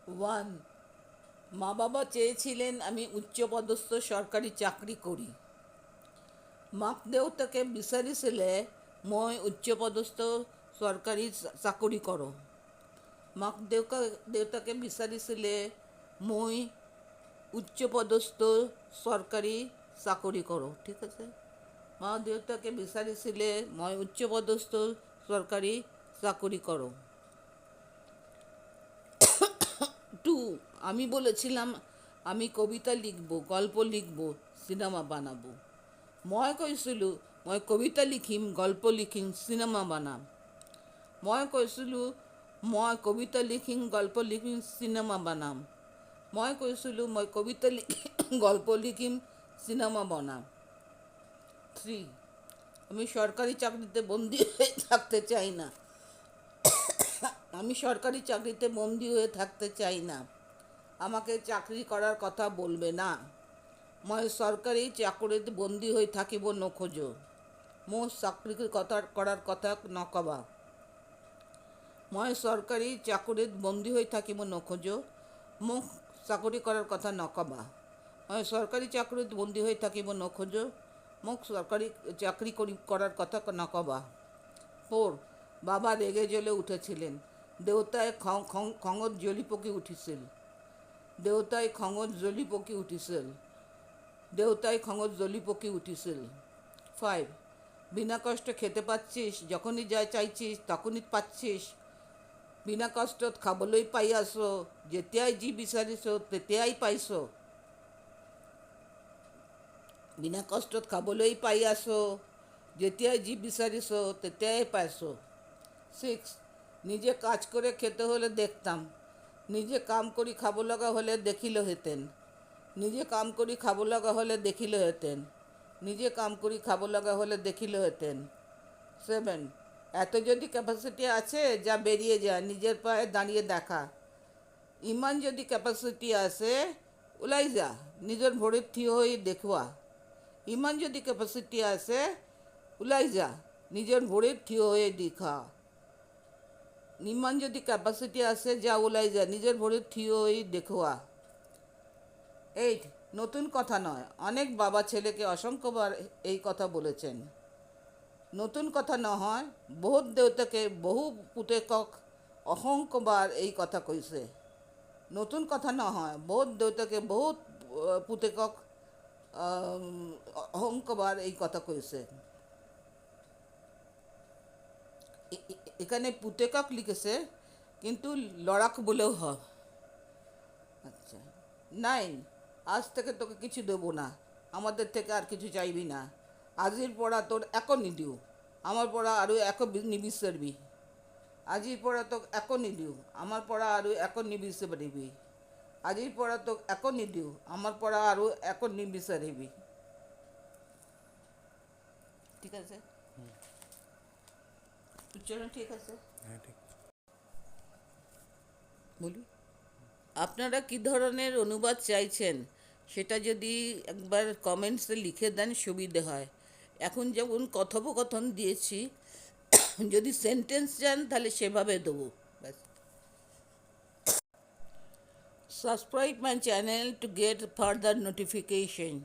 One, মা বাবা চেয়েছিলেন আমি উচ্চপদস্থ সরকাৰী চাকৰি কৰি। মাক দেউতাকে বিচাৰিছিলে মই উচ্চপদস্থ চৰকাৰী চাকৰি কৰোঁ। মাক দেউতাকে বিচাৰিছিলে মই উচ্চপদস্থ চৰকাৰী চাকৰি কৰোঁ। ঠিক আছে, মা দেউতাকে বিচাৰিছিলে মই উচ্চপদস্থ চৰকাৰী চাকৰি কৰোঁ। টু, আমি বলেছিলাম আমি কবিতা লিখব, গল্প লিখব, সিনেমা বানাবো। মই কৈছিলোঁ মই কবিতা লিখিম, গল্প লিখিম, সিনেমা বানাম। মই কৈছিলোঁ মই কবিতা লিখিম, গল্প লিখিম, সিনেমা বানাম। মই কৈছিলোঁ মই কবিতা লিখিম, গল্প লিখিম, সিনেমা বানাম। থ্রি, আমি সরকারি চাকরিতে বন্দী হয়ে থাকতে চাই না। আমি সরকারি চাকরিতে বন্দী হয়ে থাকতে চাই না। আমাকে চাকরি করার কথা বলবে না। মই সরকারি চাকরিতে বন্দী হয়ে থাকিব নখোজো। মো চাকরি করার কথা নকবা। মই সরকারি চাকরিত বন্দী হয়ে থাকিব নখোজো। মোক চাকরি করার কথা নকবা। মই সরকারি চাকরিত বন্দী হয়ে থাকিব নখোজো। মোক সরকারি চাকরি করার কথা নকবা। ফোর, বাবা রেগে জ্বলে উঠেছিলেন। দেউতাই খঙত জ্বলি পকি উঠিছিল। দেউতাই খঙত জ্বলি পকি উঠিছিল। দেউতাই খঙত জ্বলি পকি উঠিছিল। ফাইভ, বিনা কষ্টে খেতে পাচ্ছিস, যখনই যা চাইছিস তখনই পাচ্ছিস। বিনা কষ্টত খাবলৈ পাই আছ, যেতিয়াই যি বিচাৰিছ তেতিয়াই পাইছ। বিনা কষ্টত খাবলৈ পাই আছ, যেতিয়াই যি বিচাৰিছ তেতিয়াই পাইছ। সিক্স, নিজে কাজ করে খেতে হলে দেখতাম, নিজে কাম করি খাব লাগা হলে দেখিলে হেতেন। নিজে কাম করি খাব লাগা হলে দেখিলে হেতেন। নিজে কাম করি খাব লাগা হলে দেখিলে হেতেন। সেভেন, এত যদি ক্যাপাসিটি আছে যা বেরিয়ে যা, নিজের পায়ে দাঁড়িয়ে দেখা। ইমান যদি ক্যাপাসিটি আছে ওলাই যা, নিজের ভৰিত থিয় হয়ে দেখুৱা। ইমান যদি ক্যাপাসিটি আছে ওলাই যা, নিজের ভৰিত থিয় হয়ে দেখা। ইমান যদি ক্যাপাসিটি আছে যা ওলাই যা, নিজের ভরির থিয় হয়ে দেখুয়া। এইট, নতুন কথা নয়, অনেক বাবা ছেলেকে অসংখ্যবার এই কথা বলেছেন। নতুন কথা নহয়, বহুত দেউতাকে বহু পুতেকক অসংখ্যবার এই কথা কৈছে। নতুন কথা নহয়, বহুত দেউতাকে বহুত পুতেকক অসংখ্যবার এই কথা কৈছে। এখানে পুতেকক লিখেছে, কিন্তু লড়াক বলেও হয়। আচ্ছা, নাইন, আজ থেকে তোকে কিছু দেবো না, আমাদের থেকে আর কিছু চাইবি না। আজিৰ পৰা তোৰ একো নিদিওঁ, আমাৰ পৰা আৰু একো নিবিচাৰিবি। আজিৰ পৰা তোক একো নিদিওঁ, আমাৰ পৰা আৰু একো নিবিচাৰিবি। আজিৰ পৰা তোক একো নিদিওঁ, আমাৰ পৰা আৰু একো নিবিচাৰিবি। ঠিক আছে, উচ্চারণ ঠিক আছে? হ্যাঁ ঠিক। বলি, আপনারা কী ধরনের অনুবাদ চাইছেন সেটা যদি একবার কমেন্টসে লিখে দেন সুবিধে হয়। এখন যেমন কথোপকথন দিয়েছি, যদি সেন্টেন্স চান তাহলে সেভাবে দেবো। ব্যাস। Subscribe my channel to get further notification.